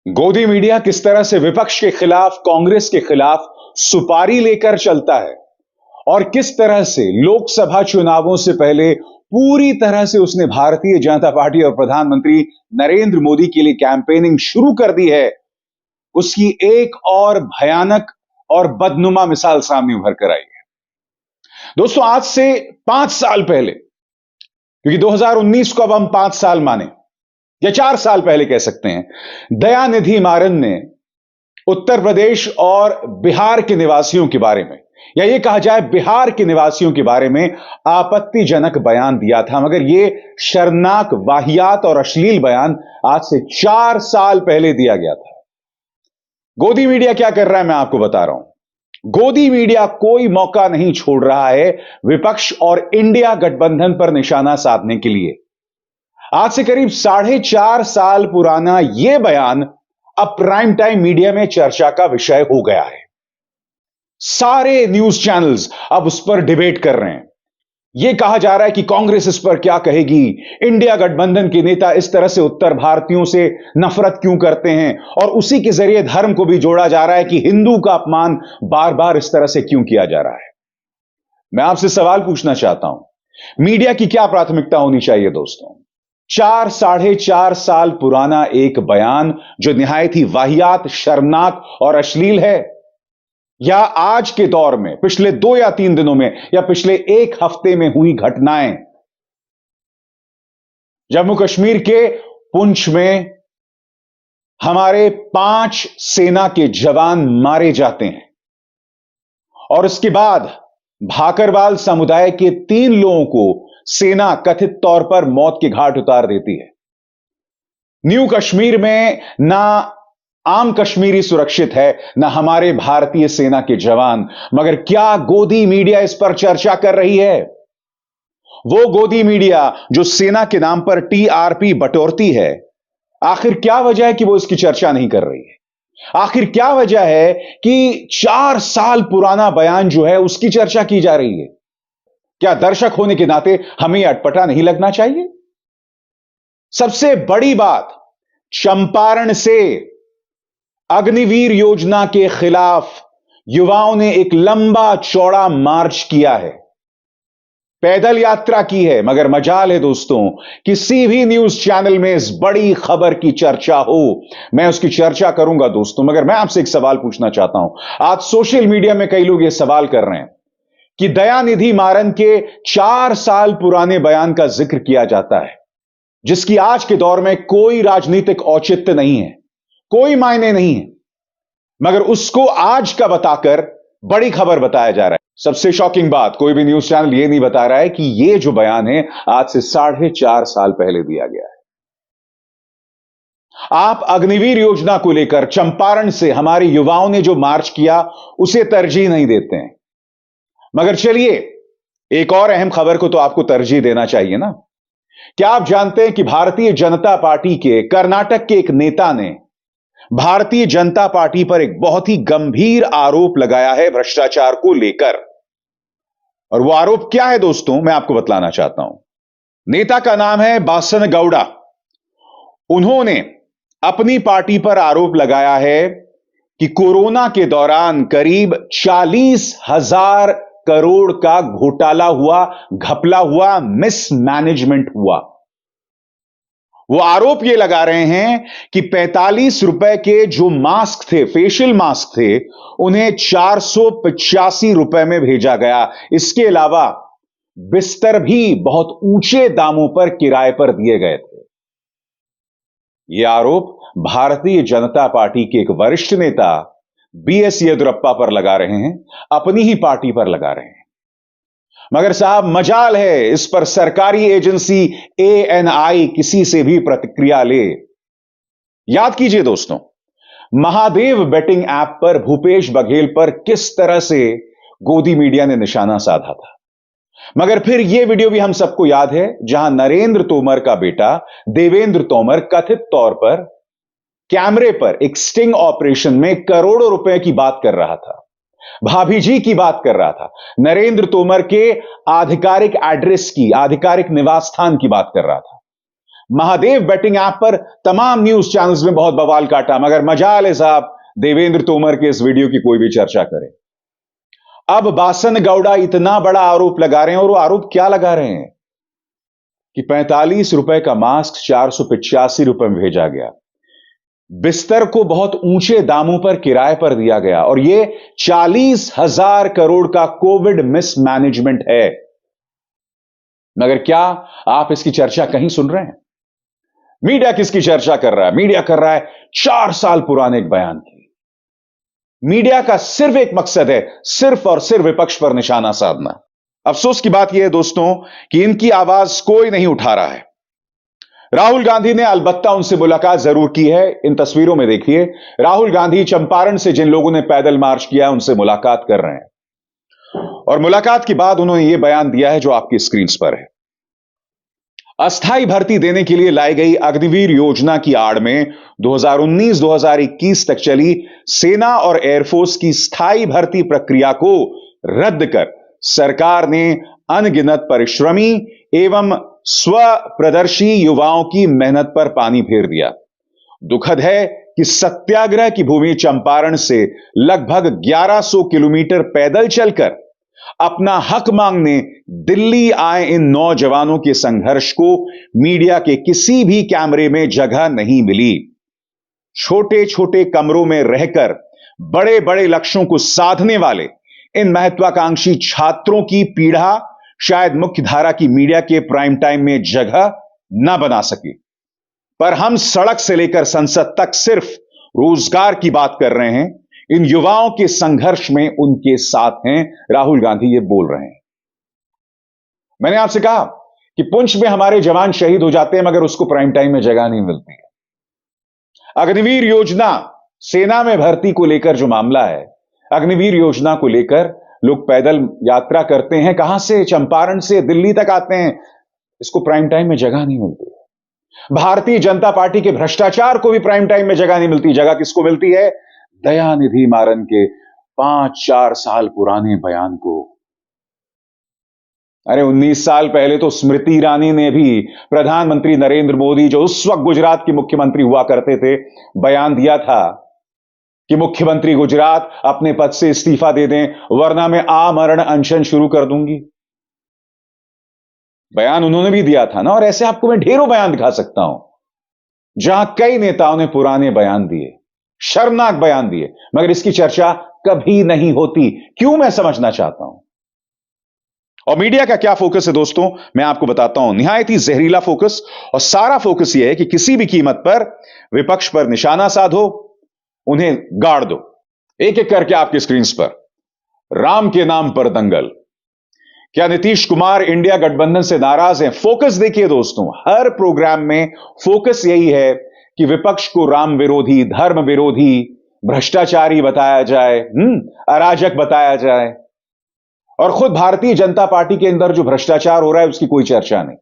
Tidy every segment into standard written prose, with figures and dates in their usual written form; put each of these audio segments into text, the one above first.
गोदी मीडिया किस तरह से विपक्ष के खिलाफ, कांग्रेस के खिलाफ सुपारी लेकर चलता है और किस तरह से लोकसभा चुनावों से पहले पूरी तरह से उसने भारतीय जनता पार्टी और प्रधानमंत्री नरेंद्र मोदी के लिए कैंपेनिंग शुरू कर दी है, उसकी एक और भयानक और बदनुमा मिसाल सामने उभर कर आई है। दोस्तों, आज से 5 साल पहले, क्योंकि 2019 को अब हम 5 साल माने या 4 साल पहले कह सकते हैं, दयानिधि मारन ने उत्तर प्रदेश और बिहार के निवासियों के बारे में, या यह कहा जाए बिहार के निवासियों के बारे में आपत्तिजनक बयान दिया था। मगर यह शर्मनाक, वाहियात और अश्लील बयान आज से 4 साल पहले दिया गया था। गोदी मीडिया क्या कर रहा है, मैं आपको बता रहा हूं। गोदी मीडिया कोई मौका नहीं छोड़ रहा है विपक्ष और इंडिया गठबंधन पर निशाना साधने के लिए। आज से करीब 4.5 साल पुराना यह बयान अब प्राइम टाइम मीडिया में चर्चा का विषय हो गया है। सारे न्यूज चैनल्स अब उस पर डिबेट कर रहे हैं। यह कहा जा रहा है कि कांग्रेस इस पर क्या कहेगी, इंडिया गठबंधन के नेता इस तरह से उत्तर भारतीयों से नफरत क्यों करते हैं, और उसी के जरिए धर्म को भी जोड़ा जा रहा है कि हिंदू का अपमान बार बार इस तरह से क्यों किया जा रहा है। मैं आपसे सवाल पूछना चाहता हूं, मीडिया की क्या प्राथमिकता होनी चाहिए दोस्तों? 4.5 साल पुराना एक बयान जो निहायत ही वाहियात, शर्मनाक और अश्लील है, या आज के दौर में पिछले 2 या 3 दिनों में या पिछले 1 हफ्ते में हुई घटनाएं, जम्मू कश्मीर के पुंछ में हमारे 5 सेना के जवान मारे जाते हैं और इसके बाद भाकरवाल समुदाय के 3 लोगों को सेना कथित तौर पर मौत के घाट उतार देती है। न्यू कश्मीर में ना आम कश्मीरी सुरक्षित है, ना हमारे भारतीय सेना के जवान। मगर क्या गोदी मीडिया इस पर चर्चा कर रही है? वो गोदी मीडिया जो सेना के नाम पर टीआरपी बटोरती है, आखिर क्या वजह है कि वो इसकी चर्चा नहीं कर रही है? आखिर क्या वजह है कि 4 साल पुराना बयान जो है उसकी चर्चा की जा रही है? क्या दर्शक होने के नाते हमें अटपटा नहीं लगना चाहिए? सबसे बड़ी बात, चंपारण से अग्निवीर योजना के खिलाफ युवाओं ने एक लंबा चौड़ा मार्च किया है, पैदल यात्रा की है। मगर मजाल है दोस्तों, किसी भी न्यूज चैनल में इस बड़ी खबर की चर्चा हो, मैं उसकी चर्चा करूंगा दोस्तों। मगर मैं आपसे एक सवाल पूछना चाहता हूं। आज सोशल मीडिया में कई लोग यह सवाल कर रहे हैं कि दयानिधि मारन के 4 साल पुराने बयान का जिक्र किया जाता है, जिसकी आज के दौर में कोई राजनीतिक औचित्य नहीं है, कोई मायने नहीं है, मगर उसको आज का बताकर बड़ी खबर बताया जा रहा है। सबसे शॉकिंग बात, कोई भी न्यूज चैनल यह नहीं बता रहा है कि यह जो बयान है आज से 4.5 साल पहले दिया गया है। आप अग्निवीर योजना को लेकर चंपारण से हमारे युवाओं ने जो मार्च किया उसे तरजीह नहीं देते हैं। मगर चलिए, एक और अहम खबर को तो आपको तरजीह देना चाहिए ना। क्या आप जानते हैं कि भारतीय जनता पार्टी के कर्नाटक के एक नेता ने भारतीय जनता पार्टी पर एक बहुत ही गंभीर आरोप लगाया है भ्रष्टाचार को लेकर? और वो आरोप क्या है दोस्तों, मैं आपको बतलाना चाहता हूं। नेता का नाम है बासनगौड़ा। उन्होंने अपनी पार्टी पर आरोप लगाया है कि कोरोना के दौरान करीब 40,000 करोड़ का घोटाला हुआ, घपला हुआ, मिसमैनेजमेंट हुआ। वो आरोप ये लगा रहे हैं कि 45 रुपए के जो मास्क थे, फेशियल मास्क थे, उन्हें 485 रुपए में भेजा गया। इसके अलावा बिस्तर भी बहुत ऊंचे दामों पर किराए पर दिए गए थे। यह आरोप भारतीय जनता पार्टी के एक वरिष्ठ नेता बीएस येदियुरप्पा पर लगा रहे हैं, अपनी ही पार्टी पर लगा रहे हैं। मगर साहब, मजाल है इस पर सरकारी एजेंसी एएनआई किसी से भी प्रतिक्रिया ले। याद कीजिए दोस्तों, महादेव बेटिंग ऐप पर भूपेश बघेल पर किस तरह से गोदी मीडिया ने निशाना साधा था। मगर फिर यह वीडियो भी हम सबको याद है, जहां नरेंद्र तोमर का बेटा देवेंद्र तोमर कथित तौर पर कैमरे पर एक स्टिंग ऑपरेशन में करोड़ों रुपए की बात कर रहा था, भाभी जी की बात कर रहा था, नरेंद्र तोमर के आधिकारिक एड्रेस की, आधिकारिक निवास स्थान की बात कर रहा था। महादेव बेटिंग ऐप पर तमाम न्यूज चैनल्स में बहुत बवाल काटा, मगर मजाल है साहब देवेंद्र तोमर के इस वीडियो की कोई भी चर्चा करे। अब बासन गौड़ा इतना बड़ा आरोप लगा रहे हैं, और वो आरोप क्या लगा रहे हैं कि 45 रुपए का मास्क 485 रुपए में भेजा गया, बिस्तर को बहुत ऊंचे दामों पर किराए पर दिया गया, और यह 40,000 करोड़ का कोविड मिसमैनेजमेंट है। मगर क्या आप इसकी चर्चा कहीं सुन रहे हैं? मीडिया किसकी चर्चा कर रहा है? मीडिया कर रहा है 4 साल पुराने एक बयान की। मीडिया का सिर्फ एक मकसद है, सिर्फ और सिर्फ विपक्ष पर निशाना साधना। अफसोस की बात यह है दोस्तों कि इनकी आवाज कोई नहीं उठा रहा है। राहुल गांधी ने अलबत्ता उनसे मुलाकात जरूर की है। इन तस्वीरों में देखिए, राहुल गांधी चंपारण से जिन लोगों ने पैदल मार्च किया उनसे मुलाकात कर रहे हैं, और मुलाकात के बाद उन्होंने यह बयान दिया है जो आपकी स्क्रीन पर है। अस्थाई भर्ती देने के लिए लाई गई अग्निवीर योजना की आड़ में 2019-2021 तक चली सेना और एयरफोर्स की स्थायी भर्ती प्रक्रिया को रद्द कर सरकार ने अनगिनत परिश्रमी एवं स्वप्रदर्शी युवाओं की मेहनत पर पानी फेर दिया। दुखद है कि सत्याग्रह की भूमि चंपारण से लगभग 1100 किलोमीटर पैदल चलकर अपना हक मांगने दिल्ली आए इन नौजवानों के संघर्ष को मीडिया के किसी भी कैमरे में जगह नहीं मिली। छोटे छोटे कमरों में रहकर बड़े बड़े लक्ष्यों को साधने वाले इन महत्वाकांक्षी छात्रों की पीड़ा शायद मुख्यधारा की मीडिया के प्राइम टाइम में जगह न बना सके, पर हम सड़क से लेकर संसद तक सिर्फ रोजगार की बात कर रहे हैं। इन युवाओं के संघर्ष में उनके साथ हैं। राहुल गांधी ये बोल रहे हैं। मैंने आपसे कहा कि पुंछ में हमारे जवान शहीद हो जाते हैं, मगर उसको प्राइम टाइम में जगह नहीं मिलती है। अग्निवीर योजना, सेना में भर्ती को लेकर जो मामला है, अग्निवीर योजना को लेकर लोग पैदल यात्रा करते हैं, कहां से? चंपारण से दिल्ली तक आते हैं। इसको प्राइम टाइम में जगह नहीं मिलती। भारतीय जनता पार्टी के भ्रष्टाचार को भी प्राइम टाइम में जगह नहीं मिलती। जगह किसको मिलती है? दयानिधि मारन के 5-4 साल पुराने बयान को। अरे 19 साल पहले तो स्मृति ईरानी ने भी प्रधानमंत्री नरेंद्र मोदी, जो उस वक्त गुजरात के मुख्यमंत्री हुआ करते थे, बयान दिया था कि मुख्यमंत्री गुजरात अपने पद से इस्तीफा दे दें, वरना मैं आमरण अनशन शुरू कर दूंगी। बयान उन्होंने भी दिया था ना। और ऐसे आपको मैं ढेरों बयान दिखा सकता हूं जहां कई नेताओं ने पुराने बयान दिए, शर्मनाक बयान दिए, मगर इसकी चर्चा कभी नहीं होती। क्यों? मैं समझना चाहता हूं। और मीडिया का क्या फोकस है दोस्तों, मैं आपको बताता हूं। निहायत ही जहरीला फोकस, और सारा फोकस यह है कि किसी भी कीमत पर विपक्ष पर निशाना साधो, उन्हें गाड़ दो। एक एक करके आपकी स्क्रीन पर, राम के नाम पर दंगल। क्या नीतीश कुमार इंडिया गठबंधन से नाराज हैं? फोकस देखिए दोस्तों, हर प्रोग्राम में फोकस यही है कि विपक्ष को राम विरोधी, धर्म विरोधी, भ्रष्टाचारी बताया जाए, अराजक बताया जाए, और खुद भारतीय जनता पार्टी के अंदर जो भ्रष्टाचार हो रहा है उसकी कोई चर्चा नहीं।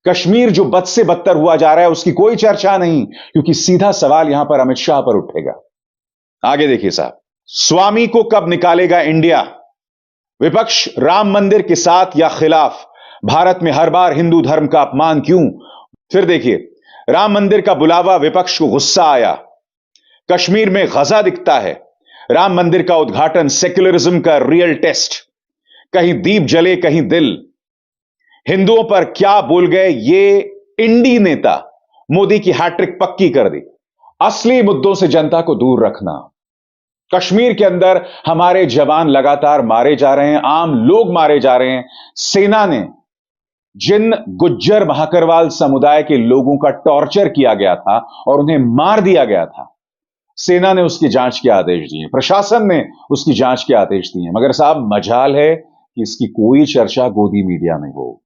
कश्मीर जो बद से बदतर हुआ जा रहा है उसकी कोई चर्चा नहीं, क्योंकि सीधा सवाल यहां पर अमित शाह पर उठेगा। आगे देखिए साहब, स्वामी को कब निकालेगा इंडिया? विपक्ष राम मंदिर के साथ या खिलाफ? भारत में हर बार हिंदू धर्म का अपमान क्यों? फिर देखिए, राम मंदिर का बुलावा, विपक्ष को गुस्सा आया। कश्मीर में गजा दिखता है। राम मंदिर का उद्घाटन, सेक्युलरिज्म का रियल टेस्ट। कहीं दीप जले कहीं दिल। हिंदुओं पर क्या बोल गए ये इंडी नेता, मोदी की हैट्रिक पक्की कर दी। असली मुद्दों से जनता को दूर रखना। कश्मीर के अंदर हमारे जवान लगातार मारे जा रहे हैं, आम लोग मारे जा रहे हैं। सेना ने जिन गुज्जर महाकरवाल समुदाय के लोगों का टॉर्चर किया गया था और उन्हें मार दिया गया था, सेना ने उसकी जांच के आदेश दिए, प्रशासन ने उसकी जांच के आदेश दिए, मगर साहब मजाल है कि इसकी कोई चर्चा गोदी मीडिया में हो।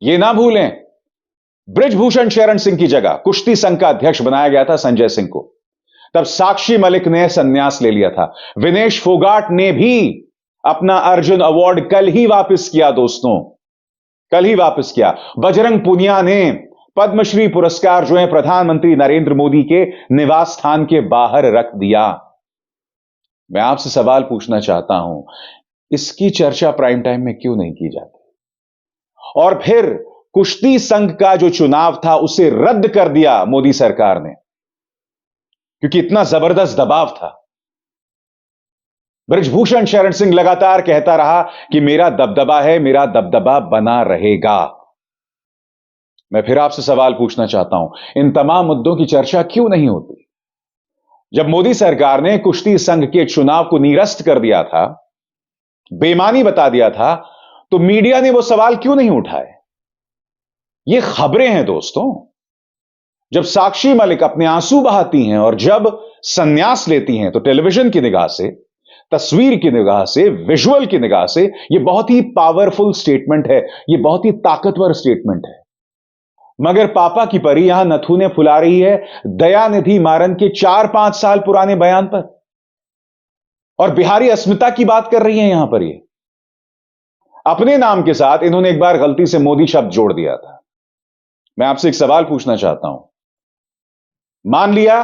यह ना भूलें, बृजभूषण शरण सिंह की जगह कुश्ती संघ का अध्यक्ष बनाया गया था संजय सिंह को। तब साक्षी मलिक ने संन्यास ले लिया था। विनेश फोगाट ने भी अपना अर्जुन अवार्ड कल ही वापस किया दोस्तों, कल ही वापस किया। बजरंग पुनिया ने पद्मश्री पुरस्कार जो है प्रधानमंत्री नरेंद्र मोदी के निवास स्थान के बाहर रख दिया। मैं आपसे सवाल पूछना चाहता हूं, इसकी चर्चा प्राइम टाइम में क्यों नहीं की जाती? और फिर कुश्ती संघ का जो चुनाव था उसे रद्द कर दिया मोदी सरकार ने, क्योंकि इतना जबरदस्त दबाव था। बृजभूषण शरण सिंह लगातार कहता रहा कि मेरा दबदबा है, मेरा दबदबा बना रहेगा। मैं फिर आपसे सवाल पूछना चाहता हूं, इन तमाम मुद्दों की चर्चा क्यों नहीं होती? जब मोदी सरकार ने कुश्ती संघ के चुनाव को निरस्त कर दिया था, बेईमानी बता दिया था, तो मीडिया ने वो सवाल क्यों नहीं उठाए? ये खबरें हैं दोस्तों। जब साक्षी मलिक अपने आंसू बहाती हैं और जब संन्यास लेती हैं, तो टेलीविजन की निगाह से, तस्वीर की निगाह से, विजुअल की निगाह से यह बहुत ही पावरफुल स्टेटमेंट है, यह बहुत ही ताकतवर स्टेटमेंट है। मगर पापा की परी यहां नथुने फुला रही है दयानिधि मारन के 4-5 साल पुराने बयान पर, और बिहारी अस्मिता की बात कर रही है यहां पर। ये अपने नाम के साथ इन्होंने एक बार गलती से मोदी शब्द जोड़ दिया था। मैं आपसे एक सवाल पूछना चाहता हूं, मान लिया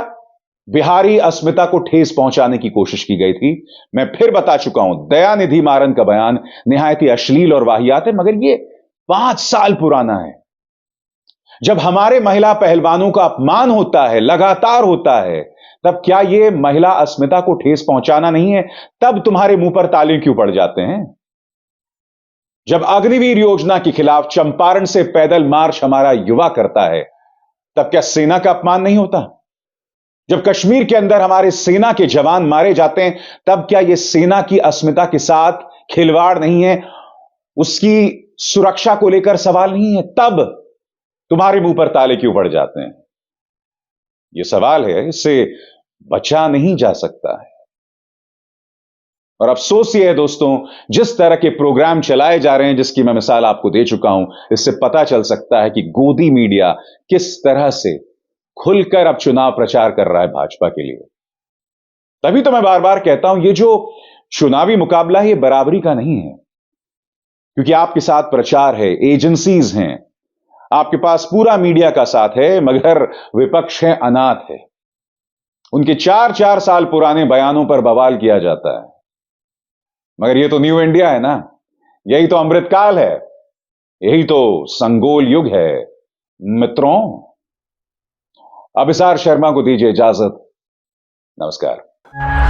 बिहारी अस्मिता को ठेस पहुंचाने की कोशिश की गई थी, मैं फिर बता चुका हूं दयानिधि मारन का बयान निहायत ही अश्लील और वाहियात है, मगर यह 5 साल पुराना है। जब हमारे महिला पहलवानों का अपमान होता है, लगातार होता है, तब क्या यह महिला अस्मिता को ठेस पहुंचाना नहीं है? तब तुम्हारे मुंह पर ताले क्यों पड़ जाते हैं? जब अग्निवीर योजना के खिलाफ चंपारण से पैदल मार्च हमारा युवा करता है, तब क्या सेना का अपमान नहीं होता? जब कश्मीर के अंदर हमारे सेना के जवान मारे जाते हैं, तब क्या यह सेना की अस्मिता के साथ खिलवाड़ नहीं है? उसकी सुरक्षा को लेकर सवाल नहीं है? तब तुम्हारे मुंह पर ताले क्यों पड़ जाते हैं? यह सवाल है, इससे बचा नहीं जा सकता है। और अफसोस यह है दोस्तों, जिस तरह के प्रोग्राम चलाए जा रहे हैं, जिसकी मैं मिसाल आपको दे चुका हूं, इससे पता चल सकता है कि गोदी मीडिया किस तरह से खुलकर अब चुनाव प्रचार कर रहा है भाजपा के लिए। तभी तो मैं बार बार कहता हूं, यह जो चुनावी मुकाबला है, यह बराबरी का नहीं है, क्योंकि आपके साथ प्रचार है, एजेंसीज हैं, आपके पास पूरा मीडिया का साथ है, मगर विपक्ष है, अनाथ है। उनके 4-4 साल पुराने बयानों पर बवाल किया जाता है। मगर यह तो न्यू इंडिया है ना, यही तो अमृतकाल है, यही तो संगोल युग है मित्रों। अभिसार शर्मा को दीजिए इजाजत। नमस्कार।